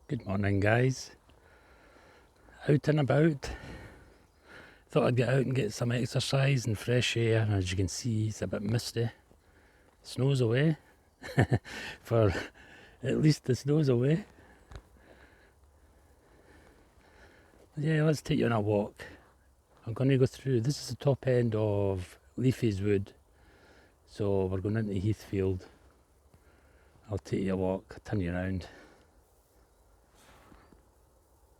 Good morning, guys. Out and about. Thought I'd get out and get some exercise and fresh air. And as you can see, it's a bit misty. Snow's away. For at least the snow's away. Yeah, let's take you on a walk. I'm going to go through. This is the top end of Leafy's Wood. So we're going into Heathfield. I'll take you a walk, turn you around.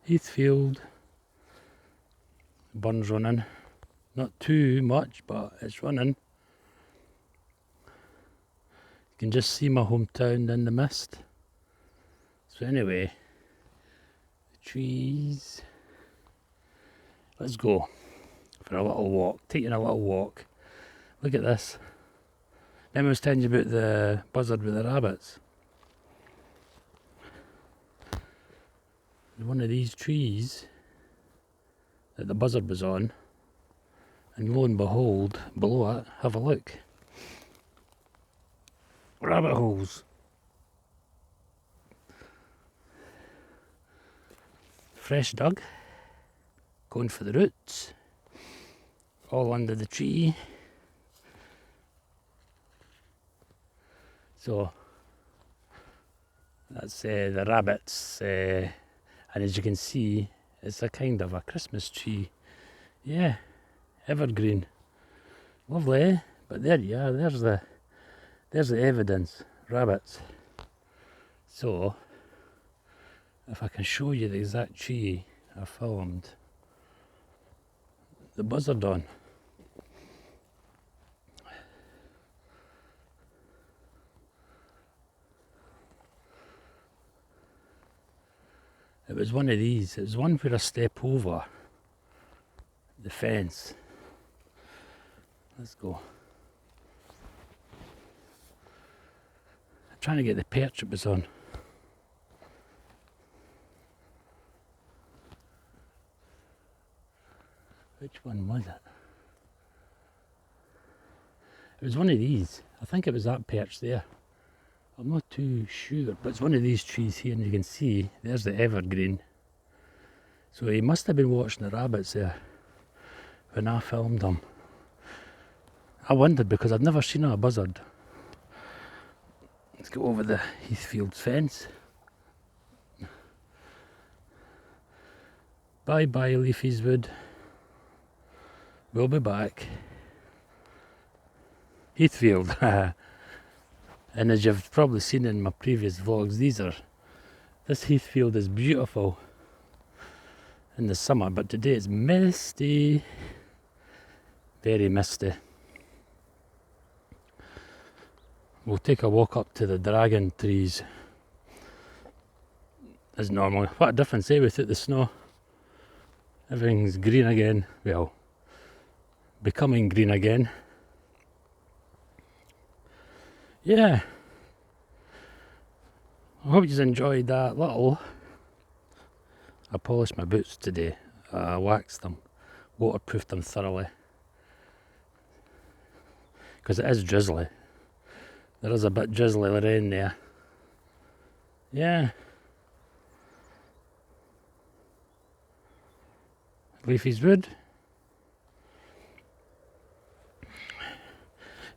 Heathfield. Burn's running. Not too much, but it's running. You can just see my hometown in the mist. So anyway, the trees. Let's go for a little walk. Taking a little walk. Look at this. Remember I was telling you about the buzzard with the rabbits? One of these trees that the buzzard was on, and lo and behold, below it, have a look. Rabbit holes. Fresh dug. Going for the roots. All under the tree. So, that's the rabbits. And as you can see, it's a kind of a Christmas tree. Yeah, evergreen. Lovely, but there you are, there's the evidence, rabbits. So, if I can show you the exact tree I filmed the buzzard on. It was one of these. It was one where I step over the fence. Let's go. I'm trying to get the perch it was on. Which one was it? It was one of these. I think it was that perch there. I'm not too sure, but it's one of these trees here, and you can see there's the evergreen. So he must have been watching the rabbits there when I filmed them. I wondered because I've never seen a buzzard. Let's go over the Heathfield fence. Bye bye Leafy's Wood. We'll be back. Heathfield. And as you've probably seen in my previous vlogs, this Heathfield is beautiful in the summer, but today it's misty. Very misty. We'll take a walk up to the dragon trees as normal. What a difference, eh, without the snow. Everything's green again. Well, becoming green again. Yeah. I hope you enjoyed that little. I polished my boots today. I waxed them, waterproofed them thoroughly. Because it is drizzly. There is a bit drizzly rain there. Yeah. Leafy's Wood.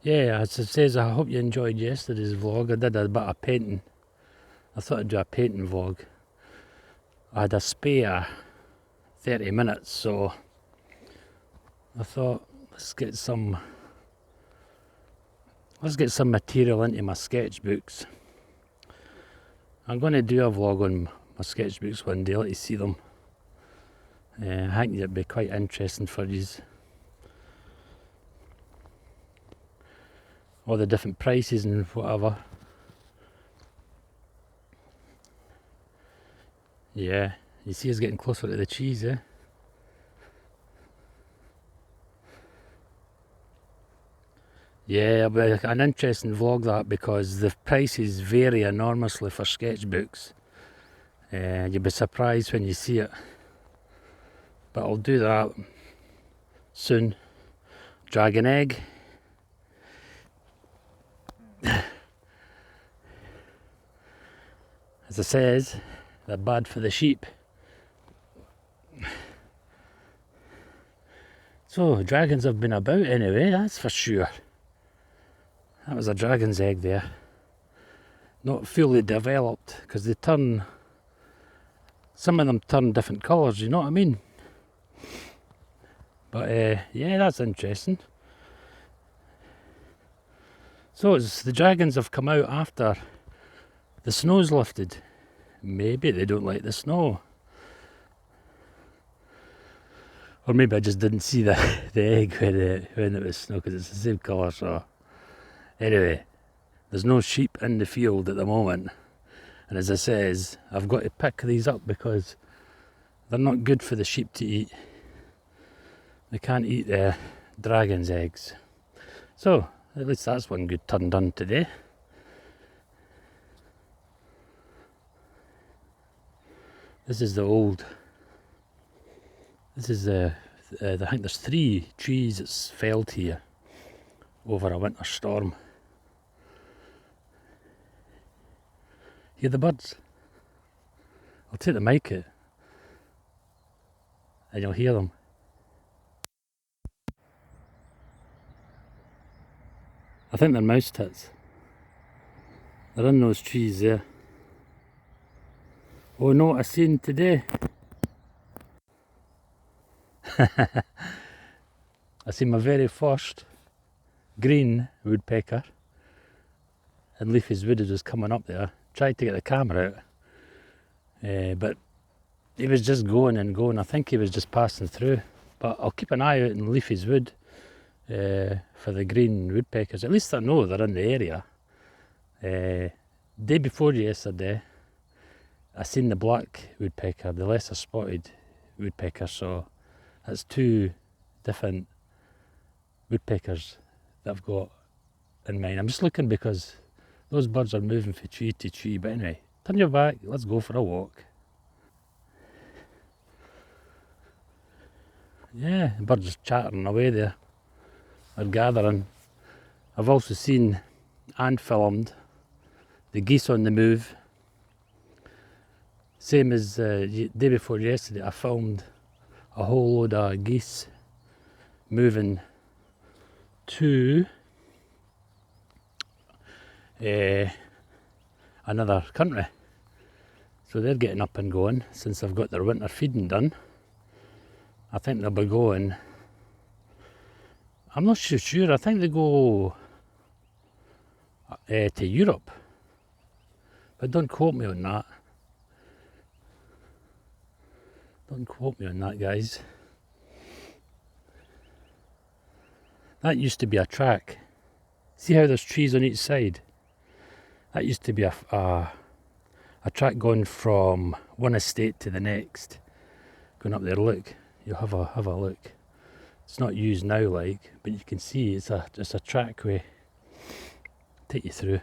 Yeah, as it says, I hope you enjoyed yesterday's vlog. I did a bit of painting. I thought I'd do a painting vlog. I had a spare 30 minutes, so I thought let's get some material into my sketchbooks. I'm going to do a vlog on my sketchbooks one day, let you see them. I think it'd be quite interesting for you. All the different prices and whatever. Yeah, you see us getting closer to the cheese, eh? Yeah, but an interesting vlog that, because the prices vary enormously for sketchbooks. You'll be surprised when you see it. But I'll do that soon. Dragon egg. As it says, They're bad for the sheep. So, dragons have been about anyway, that's for sure. That was a dragon's egg there. Not fully developed, because they turn... Some of them turn different colours, you know what I mean? But yeah, that's interesting. So the dragons have come out after the snow's lifted. Maybe they don't like the snow. Or maybe I just didn't see the egg when it was snow, because it's the same colour. So anyway, there's no sheep in the field at the moment. And as I says, I've got to pick these up because they're not good for the sheep to eat. They can't eat the dragon's eggs. So at least that's one good turn done today. This is the old... This is I think there's 3 trees that's felled here over a winter storm. Hear the birds? I'll take the mic out and you'll hear them. I think they're mouse tits. They're in those trees there. Oh no, I seen today. I seen my very first green woodpecker in Leafy's Wood as was coming up there. Tried to get the camera out, but he was just going and going. I think he was just passing through. But I'll keep an eye out in Leafy's Wood for the green woodpeckers. At least I know they're in the area. Day before yesterday, I seen the black woodpecker, the lesser spotted woodpecker. So that's 2 different woodpeckers that I've got in mind. I'm just looking because those birds are moving from tree to tree. But anyway, turn your back, let's go for a walk. Yeah, the birds are chattering away there. They're gathering. I've also seen and filmed the geese on the move. Same as day before yesterday, I filmed a whole load of geese moving to another country. So they're getting up and going since they've got their winter feeding done. I think they'll be going, I'm not so sure, I think they go to Europe. But don't quote me on that. Don't quote me on that, guys. That used to be a track. See how there's trees on each side? That used to be a track going from one estate to the next. Going up there, look. You'll have a look. It's not used now, like, but you can see it's a trackway. Take you through.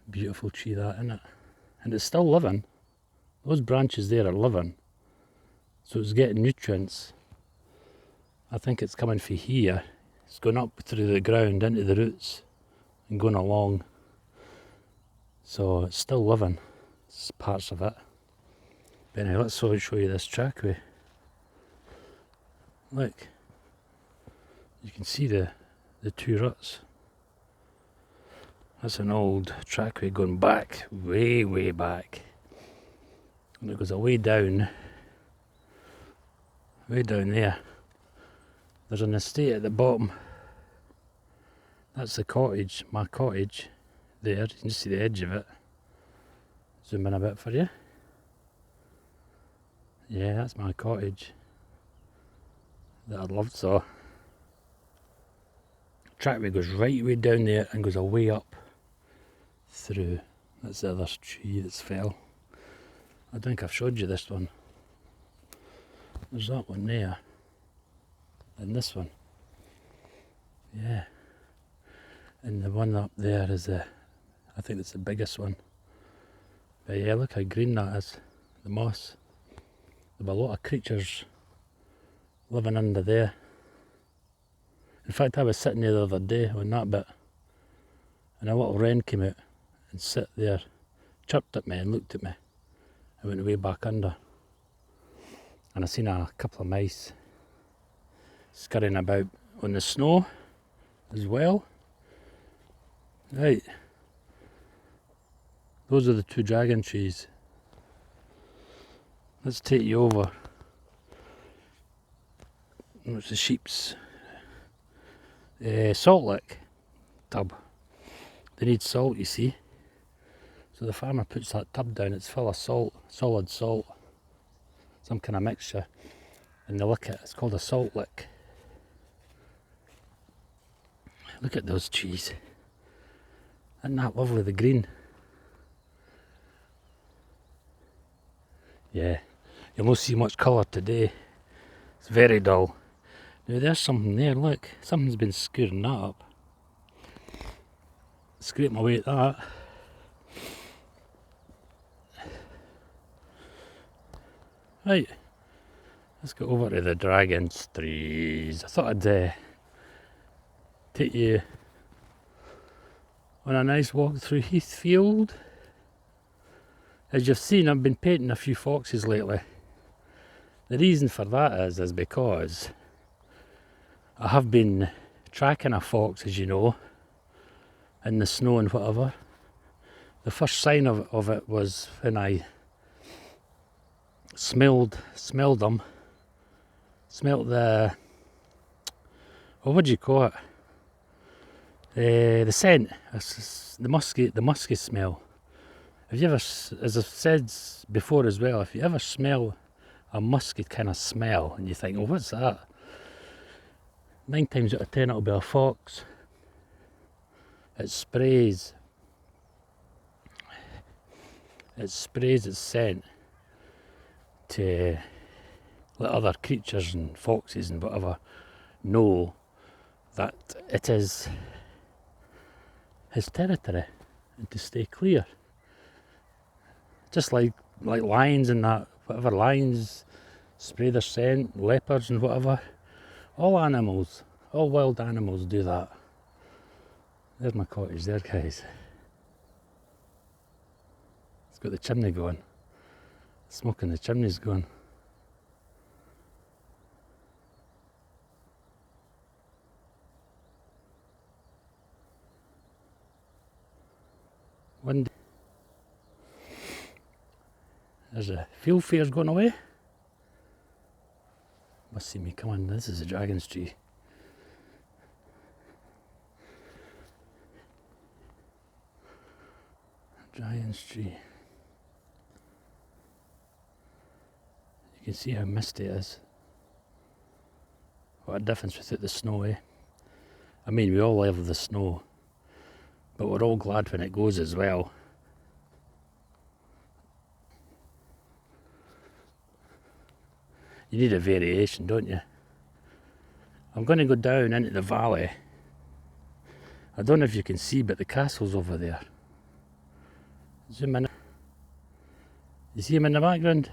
Beautiful tree that, isn't it? And it's still living. Those branches there are living. So it's getting nutrients. I think it's coming from here. It's going up through the ground into the roots and going along. So it's still living. It's parts of it. But anyway, let's show you this trackway. Look. You can see the 2 ruts. That's an old trackway going back, way back. And it goes way down there. There's an estate at the bottom. That's the cottage, my cottage there. You can see the edge of it. Zoom in a bit for you. Yeah, that's my cottage that I loved. So trackway goes right way down there and goes away up through. That's the other tree that's fell. I think I've showed you this one. There's that one there. And this one. Yeah. And the one up there is I think it's the biggest one. But yeah, look how green that is. The moss. There'll be a lot of creatures living under there. In fact, I was sitting there the other day on that bit, and a little wren came out and sat there chirped at me and looked at me. I went way back under. And I seen a couple of mice scurrying about on the snow as well. Right. Those are the two dragon trees. Let's take you over. It's the sheep's salt lick tub. They need salt, you see. So the farmer puts that tub down, it's full of salt, solid salt, some kind of mixture, and they lick it. It's called a salt lick. Look at those trees. Isn't that lovely, the green? Yeah, you'll not see much colour today. It's very dull. Now there's something there, look. Something's been screwing that up. Scrape my way at that. Right, let's go over to the dragon's trees. I thought I'd take you on a nice walk through Heathfield. As you've seen, I've been painting a few foxes lately. The reason for that is because I have been tracking a fox, as you know, in the snow and whatever. The first sign of it was when I smelled them. Smelt the, what do you call it? The scent, the musky smell. Have you ever, as I've said before as well, if you ever smell a musky kind of smell and you think, oh, what's that? 9 times out of 10 it'll be a fox. It sprays its scent to let other creatures and foxes and whatever know that it is his territory and to stay clear. Just like lions and that, whatever, lions spray their scent, leopards and whatever. All animals, all wild animals do that. There's my cottage there, guys. It's got the chimney going. Smoke in the chimney's going. One day, there's a field fair's going away. Must see me come on, this is a dragon's tree. Dragon's tree. You can see how misty it is. What a difference without the snow, eh? I mean, we all love the snow, but we're all glad when it goes as well. You need a variation, don't you? I'm going to go down into the valley. I don't know if you can see, but the castle's over there. Zoom in. You see him in the background?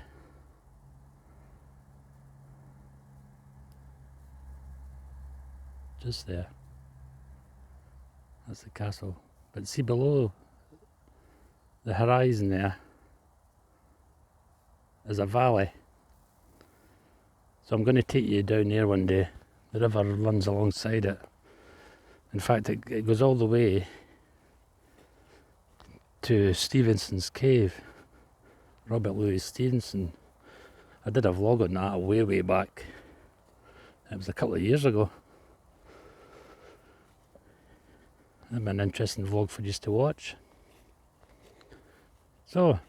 Just there. That's the castle. But see below the horizon there is a valley. So I'm going to take you down there one day. The river runs alongside it. In fact, it goes all the way to Stevenson's Cave. Robert Louis Stevenson. I did a vlog on that way back. It was a couple of years ago. That'd be an interesting vlog for you to watch. So,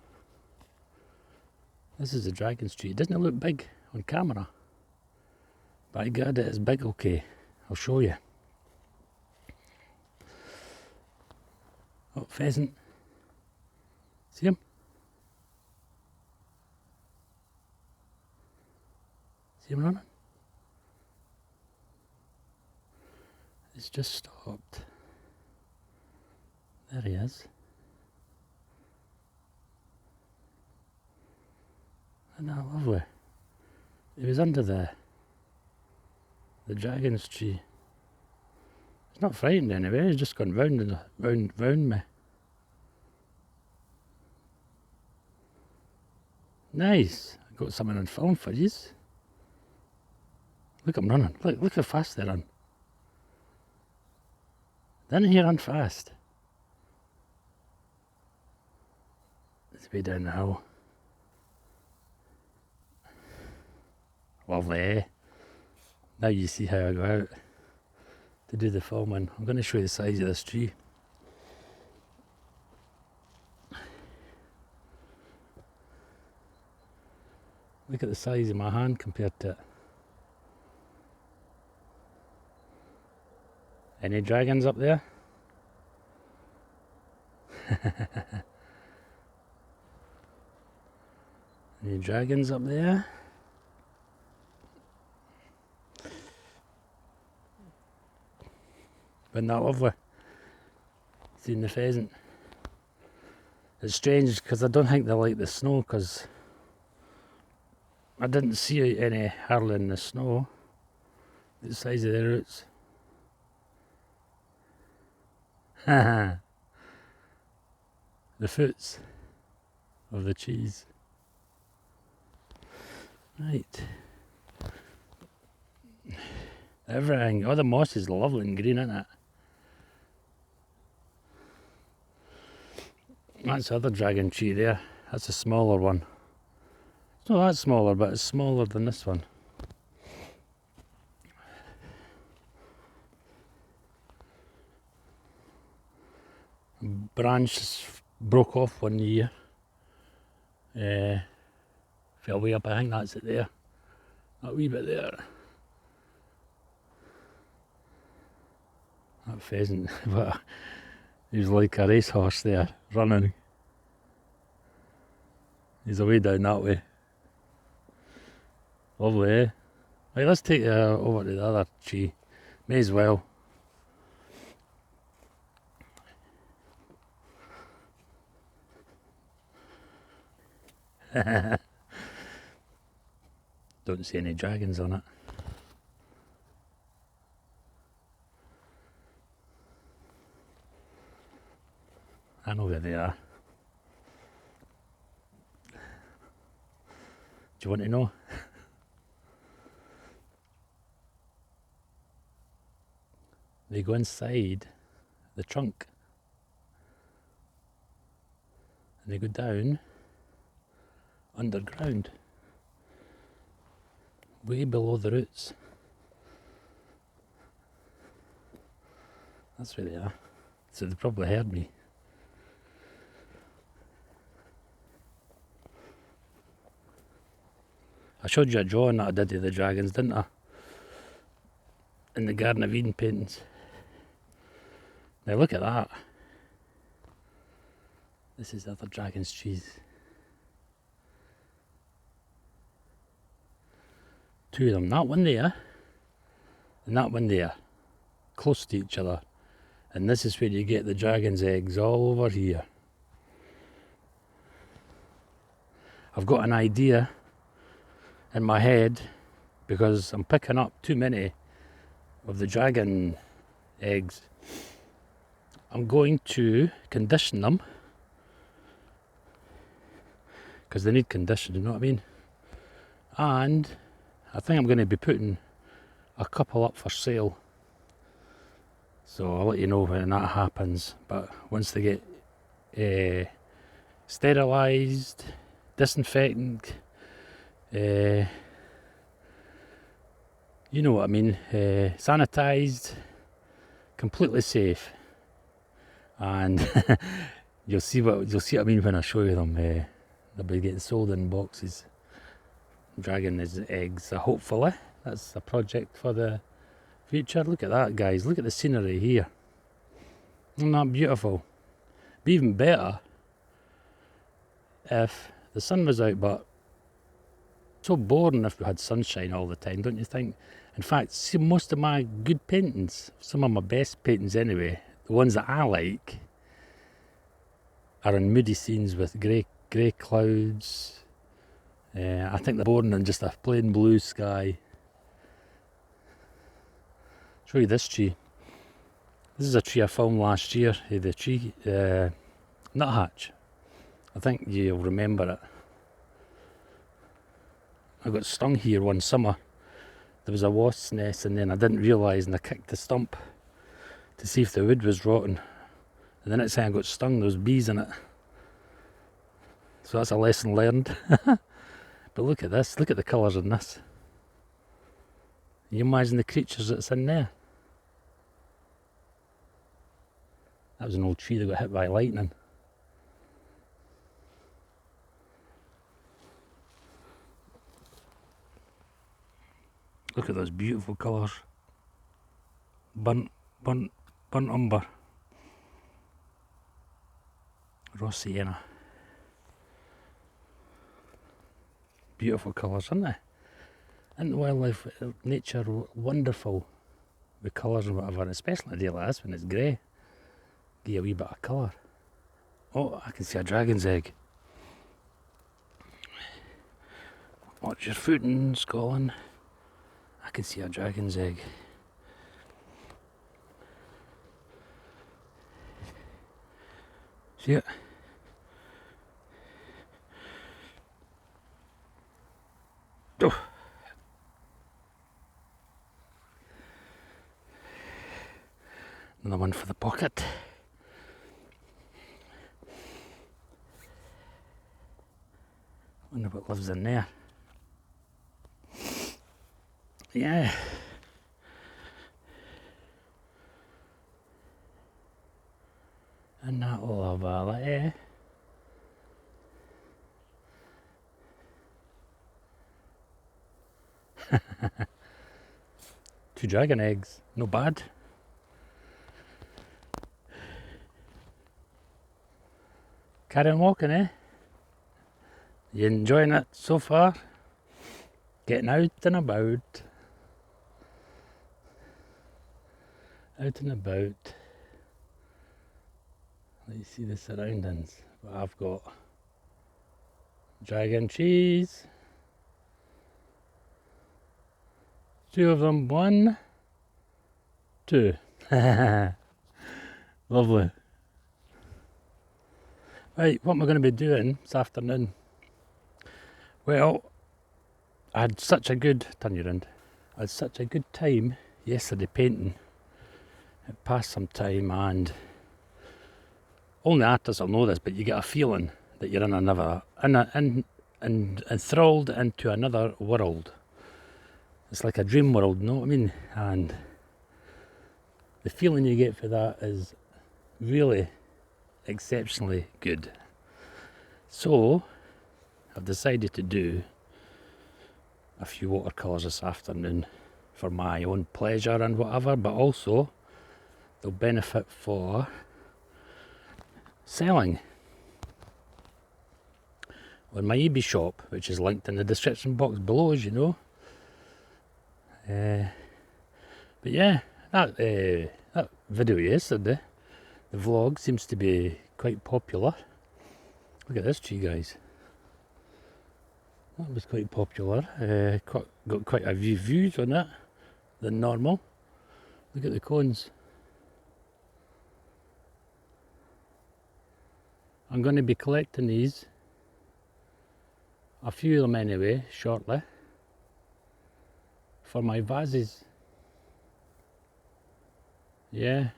this is the Dragon's Tree. Doesn't it look big on camera? By God, it is big, okay. I'll show you. Oh, pheasant. See him? See him running? He's just stopped. There he is. Isn't that lovely? He was under the dragon's tree. He's not frightened anyway, he's just gone round and round me. Nice. I got something on film for yous. Look, I'm running. Look how fast they run. Didn't he run fast? It's way down the hill. Lovely. Now you see how I go out to do the filming. I'm going to show you the size of this tree. Look at the size of my hand compared to it. Any dragons up there? Any dragons up there? Isn't that lovely? Seeing the pheasant. It's strange because I don't think they like the snow, because I didn't see any hardly in the snow. The size of the roots. The foots of the cheese. Right. Everything. Oh, the moss is lovely and green, isn't it? That's the other dragon tree there. That's a smaller one. It's not that smaller, but it's smaller than this one. Branch broke off one year. Fell way up. I think that's it there. That wee bit there. That pheasant, but he's like a racehorse there, running. He's away down that way. Lovely, eh? Right, let's take over to the other tree. May as well. Don't see any dragons on it. I know where they are. Do you want to know? They go inside the trunk and they go down underground, way below the roots. That's where they are. So they probably heard me. I showed you a drawing that I did of the dragons, didn't I? In the Garden of Eden paintings. Now look at that. This is the other dragon's cheese. Two of them. That one there and that one there. Close to each other. And this is where you get the dragon's eggs, all over here. I've got an idea in my head, because I'm picking up too many of the dragon eggs. I'm going to condition them, because they need condition, you know what I mean? And I think I'm going to be putting a couple up for sale. So I'll let you know when that happens. But once they get sterilised, disinfected, you know what I mean, sanitised, completely safe, and you'll see what I mean when I show you them. They'll be getting sold in boxes. Dragon is eggs. Hopefully, that's a project for the future. Look at that, guys. Look at the scenery here. Isn't that beautiful? Be even better if the sun was out, but so boring if we had sunshine all the time, don't you think? In fact, see, most of my good paintings, some of my best paintings anyway, the ones that I like, are in moody scenes with grey clouds. I think they're boring in just a plain blue sky. Show you this tree. This is a tree I filmed last year. The tree, nuthatch. I think you'll remember it. I got stung here one summer. There was a wasp's nest, and then I didn't realise, and I kicked the stump to see if the wood was rotten. And the next time I got stung, there was bees in it. So that's a lesson learned. But look at this, look at the colours in this. Can you imagine the creatures that's in there? That was an old tree that got hit by lightning. Look at those beautiful colours. Burnt umber. Raw sienna. Beautiful colours, aren't they? Isn't wildlife, nature wonderful with colours and whatever, especially a day like this when it's grey. Give you a wee bit of colour. Oh, I can see a dragon's egg. Watch your footing, Scotland. I can see a dragon's egg. See it? Oh. Another one for the pocket. Wonder what lives in there. Yeah. And that will have valley. Two dragon eggs, no bad. Carry on walking, eh? You enjoying it so far? Getting out and about. Out and about. Let's see the surroundings. What I've got. Dragon cheese. Two of them. 1, 2. Lovely. Right, what am I going to be doing this afternoon? Well, I had such a good, turn you round, I had such a good time yesterday painting. It passed some time, and only artists will know this, but you get a feeling that you're in another, enthralled into another world. It's like a dream world, you know what I mean? And the feeling you get for that is really exceptionally good. So I've decided to do a few watercolours this afternoon for my own pleasure and whatever, but also they'll benefit for selling on my eBay shop, which is linked in the description box below, as you know. But yeah, that video yesterday, the vlog, seems to be quite popular. Look at this tree, guys. That was quite popular. Got quite a few views on it than normal. Look at the cones. I'm going to be collecting these, a few of them anyway, shortly, for my vases. Yeah.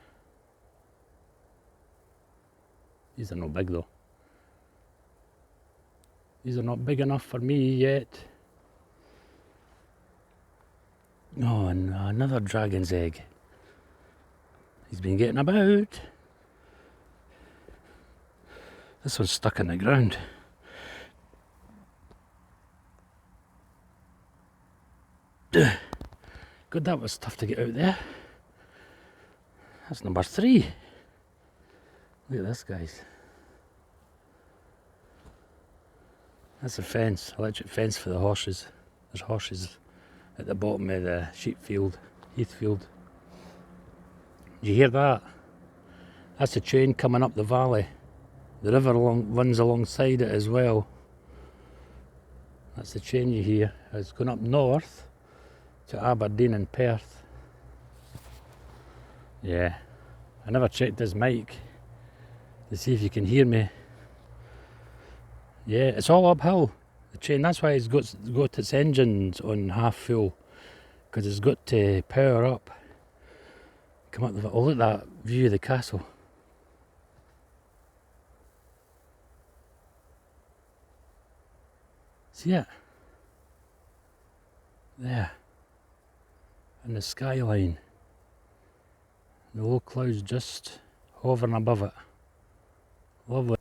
These are not big though. These are not big enough for me yet. Oh, and another dragon's egg. He's been getting about. This one's stuck in the ground. God, that was tough to get out there. That's number 3. Look at this, guys. That's a fence, electric fence for the horses. There's horses at the bottom of the sheep field, heath field. Did you hear that? That's a train coming up the valley. The river runs alongside it as well. That's the train you hear. It's going up north to Aberdeen and Perth. Yeah, I never checked this mic to see if you can hear me. Yeah, it's all uphill. The train, that's why it's got its engines on half full, because it's got to power up. Come up, oh look at that view of the castle. See it? There. And the skyline. The low clouds just hovering above it. Lovely.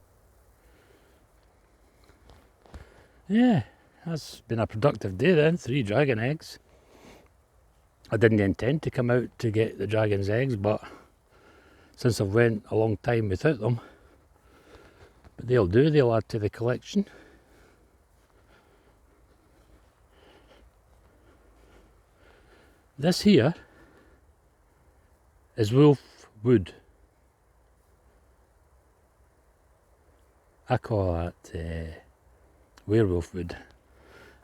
Yeah, that's been a productive day then. 3 dragon eggs. I didn't intend to come out to get the dragon's eggs, but since I've went a long time without them, but they'll do, they'll add to the collection. This here is wolf wood. I call that werewolf wood.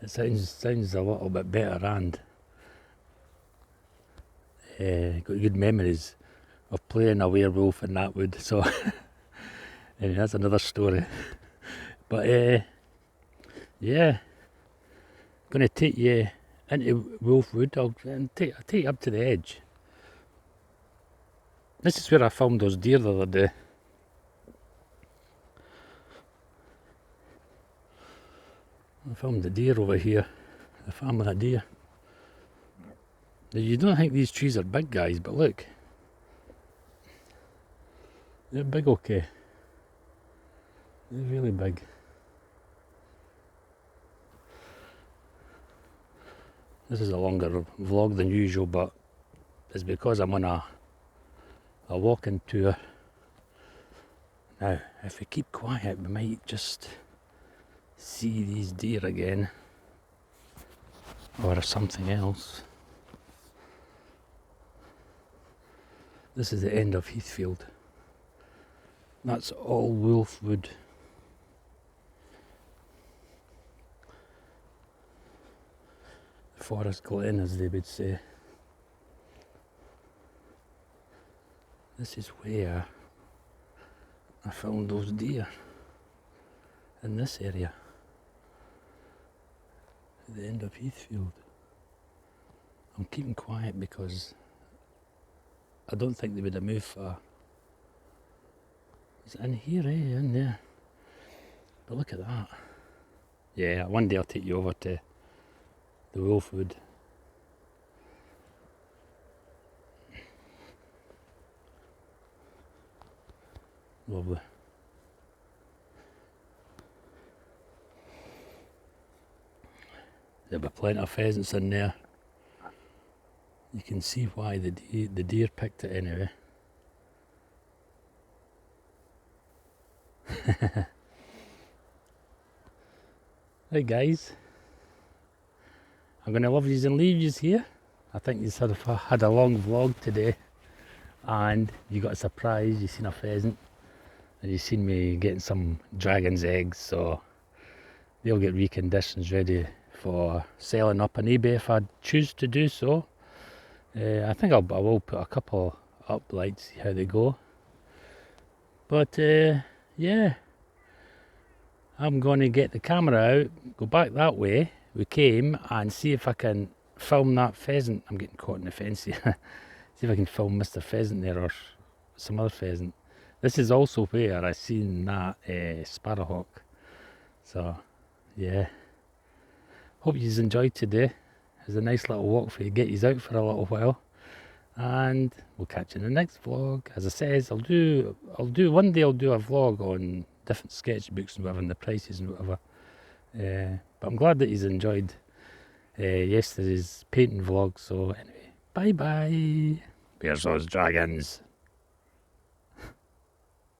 It sounds a little bit better, and got good memories of playing a werewolf in that wood. So anyway, that's another story. But yeah, gonna take you into Wolfwood. I'll take you up to the edge. This is where I filmed those deer the other day. I filmed the deer over here, the family of deer. Now, you don't think these trees are big, guys, but look. They're big, okay. They're really big. This is a longer vlog than usual, but it's because I'm on a walking tour. Now, if we keep quiet, we might just see these deer again, or something else. This is the end of Heathfield. That's all Wolfwood. Forest Glen, as they would say. This is where I found those deer, in this area, at the end of Heathfield. I'm keeping quiet because I don't think they would have moved far. It's in here, in there. But look at that. Yeah, one day I'll take you over to the Wolfwood. Lovely. There'll be plenty of pheasants in there. You can see why the deer picked it anyway. Right guys, I'm going to love yous and leave yous here. I think you sort of had a long vlog today, and you got a surprise. You seen a pheasant, and you seen me getting some dragon's eggs, so they'll get reconditioned ready for selling up on eBay if I choose to do so. I think I will put a couple up, like, see how they go. But yeah, I'm going to get the camera out, go back that way we came, and see if I can film that pheasant. I'm getting caught in the fence here. See if I can film Mr. Pheasant there, or some other pheasant. This is also where I seen that sparrowhawk. So yeah, hope you enjoyed today. It was a nice little walk for you, get you out for a little while, and we'll catch you in the next vlog. As I says, I'll do one day. I'll do a vlog on different sketchbooks and whatever, and the prices and whatever. But I'm glad that he's enjoyed yesterday's painting vlog. So anyway, bye bye. There's those dragons.